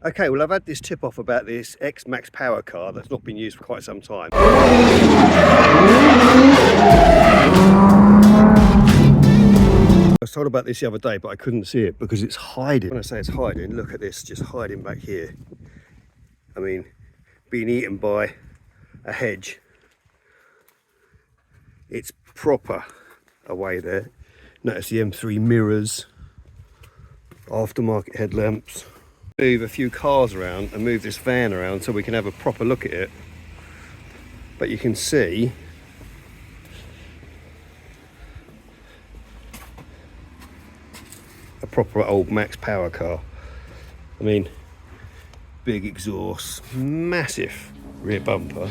Okay, well I've had this tip off about this X-Max power car that's not been used for quite some time. I was told about this the other day, but I couldn't see it because it's hiding. When I say it's hiding, look at this, just hiding back here. I mean, being eaten by a hedge. It's proper away there. Notice the M3 mirrors, aftermarket headlamps. Move a few cars around and move this van around so we can have a proper look at it. But you can see a proper old Max power car. I mean, big exhaust, massive rear bumper.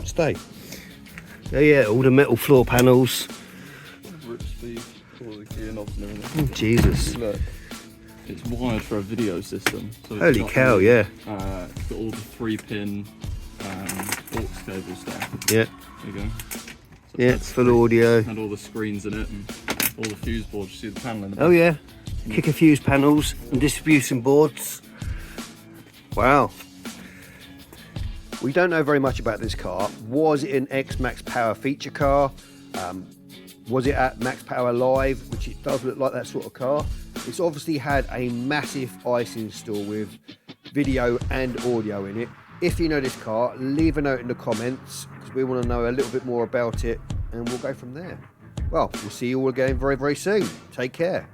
Stay. Oh yeah, all the metal floor panels. Rip speed, all the gear knobs and everything. Oh, Jesus. Look, it's wired for a video system. So Holy cow, yeah. It's got all the 3-pin aux cables there. Yeah. There you go. So Yeah, it's full audio. And all the screens in it and all the fuse boards. You see the panel in the back? Oh yeah. Kicker fuse panels and distribution boards. Wow. We don't know very much about this car. Was it an X-Max Power feature car? Was it at Max Power Live, which it does look like that sort of car? It's obviously had a massive ICE install with video and audio in it. If you know this car, leave a note in the comments because we want to know a little bit more about it and we'll go from there. Well, we'll see you all again very, very soon. Take care.